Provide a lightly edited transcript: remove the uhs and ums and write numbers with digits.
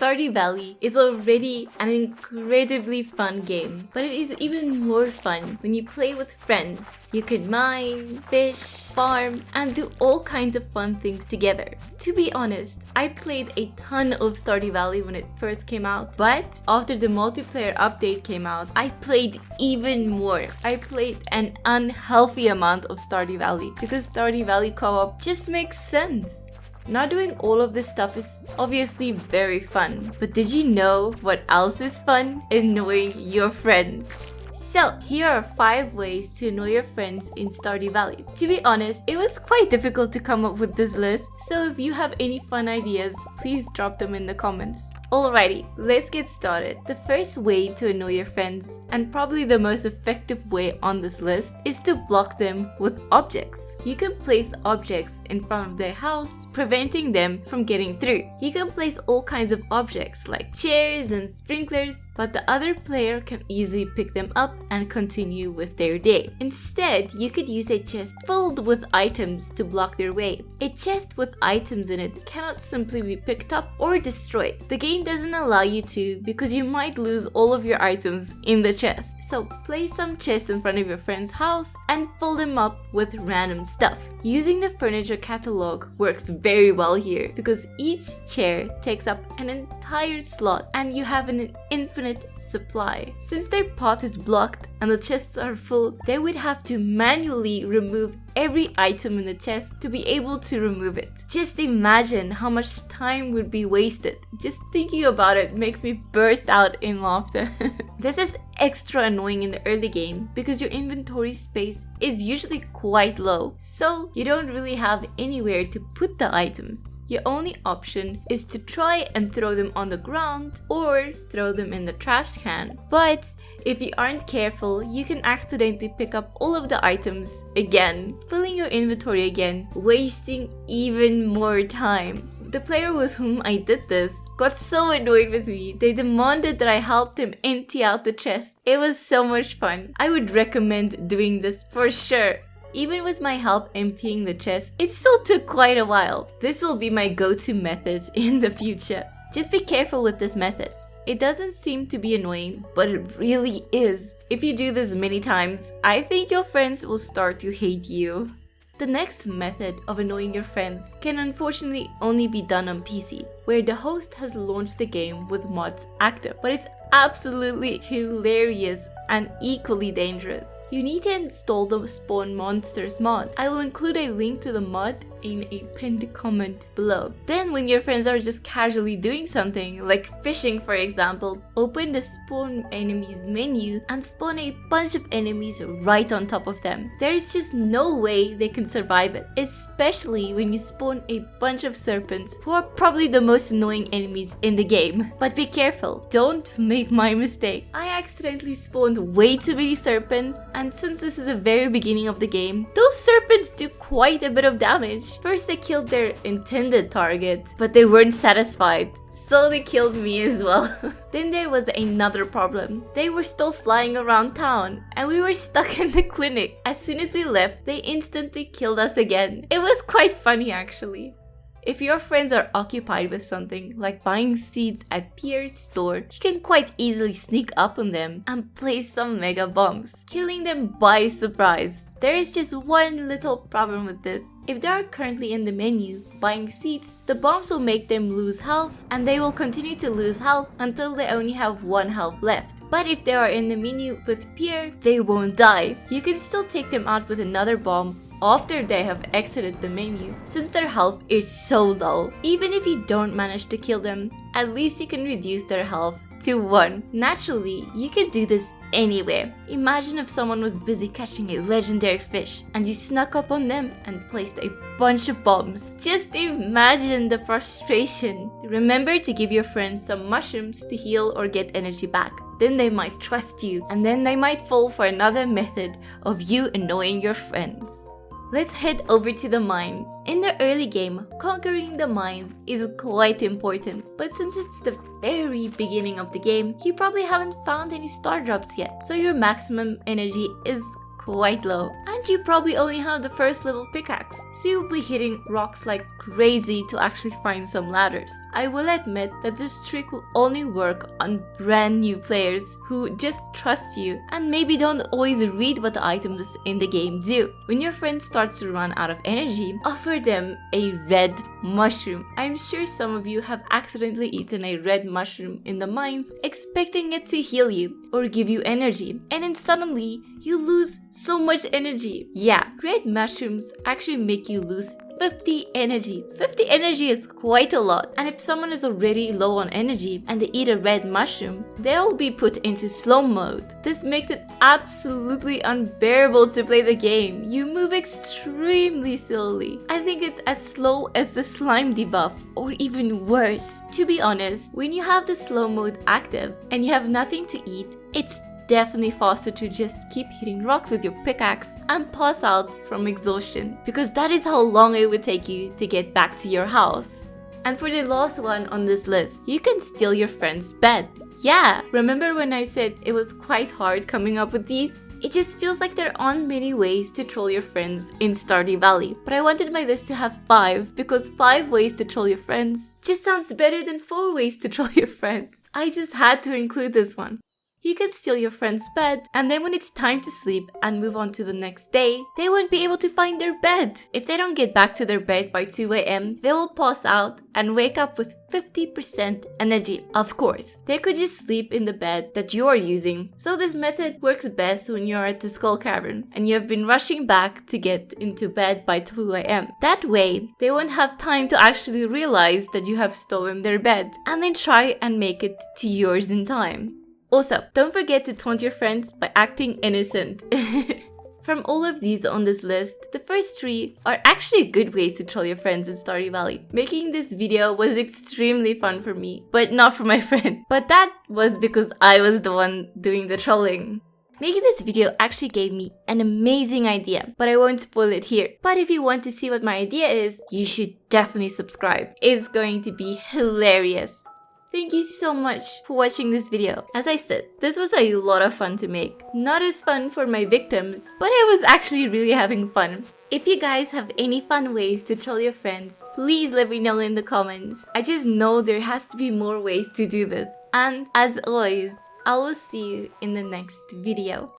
Stardew Valley is already an incredibly fun game, but it is even more fun when you play with friends. You can mine, fish, farm, and do all kinds of fun things together. To be honest, I played a ton of Stardew Valley when it first came out, but after the multiplayer update came out, I played even more. I played an unhealthy amount of Stardew Valley because Stardew Valley co-op just makes sense. Not doing all of this stuff is obviously very fun, but did you know what else is fun? Annoying your friends. So, here are 5 ways to annoy your friends in Stardew Valley. To be honest, it was quite difficult to come up with this list, so if you have any fun ideas, please drop them in the comments. Alrighty, let's get started. The first way to annoy your friends, and probably the most effective way on this list, is to block them with objects. You can place objects in front of their house, preventing them from getting through. You can place all kinds of objects like chairs and sprinklers, but the other player can easily pick them up and continue with their day. Instead, you could use a chest filled with items to block their way. A chest with items in it cannot simply be picked up or destroyed. The game doesn't allow you to because you might lose all of your items in the chest. So place some chests in front of your friend's house and fill them up with random stuff. Using the furniture catalog works very well here because each chair takes up an entire slot and you have an infinite supply. Since their path is blocked and the chests are full, they would have to manually remove every item in the chest to be able to remove it. Just imagine how much time would be wasted. Just thinking about it makes me burst out in laughter. This is extra annoying in the early game because your inventory space is usually quite low, so you don't really have anywhere to put the items. Your only option is to try and throw them on the ground or throw them in the trash can. But if you aren't careful, you can accidentally pick up all of the items again, filling your inventory again, wasting even more time. The player with whom I did this got so annoyed with me, they demanded that I helped him empty out the chest. It was so much fun. I would recommend doing this for sure. Even with my help emptying the chest, it still took quite a while. This will be my go-to method in the future. Just be careful with this method. It doesn't seem to be annoying, but it really is. If you do this many times, I think your friends will start to hate you. The next method of annoying your friends can unfortunately only be done on PC, where the host has launched the game with mods active, but it's absolutely hilarious and equally dangerous. You need to install the Spawn Monsters mod. I will include a link to the mod in a pinned comment below. Then when your friends are just casually doing something, like fishing for example, open the Spawn Enemies menu and spawn a bunch of enemies right on top of them. There is just no way they can survive it, especially when you spawn a bunch of serpents who are probably the most annoying enemies in the game. But be careful, don't make my mistake. I accidentally spawned way too many serpents, and since this is the very beginning of the game, those serpents do quite a bit of damage. First they killed their intended target, but they weren't satisfied, so they killed me as well. Then there was another problem. They were still flying around town and we were stuck in the clinic. As soon as we left, they instantly killed us again. It was quite funny actually. If your friends are occupied with something like buying seeds at Pierre's store, you can quite easily sneak up on them and place some mega bombs, killing them by surprise. There is just one little problem with this. If they are currently in the menu buying seeds, the bombs will make them lose health and they will continue to lose health until they only have 1 health left. But if they are in the menu with Pierre, they won't die. You can still take them out with another bomb after they have exited the menu, since their health is so low. Even if you don't manage to kill them, at least you can reduce their health to 1. Naturally, you can do this anywhere. Imagine if someone was busy catching a legendary fish and you snuck up on them and placed a bunch of bombs. Just imagine the frustration. Remember to give your friends some mushrooms to heal or get energy back. Then they might trust you, and then they might fall for another method of you annoying your friends. Let's head over to the mines. In the early game, conquering the mines is quite important, but since it's the very beginning of the game, you probably haven't found any star drops yet, so your maximum energy is quite low. And you probably only have the first level pickaxe, so you'll be hitting rocks like crazy to actually find some ladders. I will admit that this trick will only work on brand new players who just trust you and maybe don't always read what the items in the game do. When your friend starts to run out of energy, offer them a red mushroom. I'm sure some of you have accidentally eaten a red mushroom in the mines, expecting it to heal you or give you energy, and then suddenly you lose so much energy. Yeah, red mushrooms actually make you lose 50 energy. 50 energy is quite a lot. And if someone is already low on energy and they eat a red mushroom, they'll be put into slow mode. This makes it absolutely unbearable to play the game. You move extremely slowly. I think it's as slow as the slime debuff, or even worse. To be honest, when you have the slow mode active and you have nothing to eat, it's definitely faster to just keep hitting rocks with your pickaxe and pass out from exhaustion, because that is how long it would take you to get back to your house. And for the last one on this list, you can steal your friend's bed. Yeah, remember when I said it was quite hard coming up with these? It just feels like there aren't many ways to troll your friends in Stardew Valley. But I wanted my list to have 5, because 5 ways to troll your friends just sounds better than 4 ways to troll your friends. I just had to include this one. You can steal your friend's bed, and then when it's time to sleep and move on to the next day, they won't be able to find their bed. If they don't get back to their bed by 2 a.m., they will pass out and wake up with 50% energy. Of course, they could just sleep in the bed that you are using, so this method works best when you're at the Skull Cavern and you have been rushing back to get into bed by 2 a.m. That way, they won't have time to actually realize that you have stolen their bed, and then try and make it to yours in time. Also, don't forget to taunt your friends by acting innocent. From all of these on this list, the first 3 are actually good ways to troll your friends in Stardew Valley. Making this video was extremely fun for me, but not for my friend. But that was because I was the one doing the trolling. Making this video actually gave me an amazing idea, but I won't spoil it here. But if you want to see what my idea is, you should definitely subscribe. It's going to be hilarious. Thank you so much for watching this video. As I said, this was a lot of fun to make. Not as fun for my victims, but I was actually really having fun. If you guys have any fun ways to troll your friends, please let me know in the comments. I just know there has to be more ways to do this. And as always, I will see you in the next video.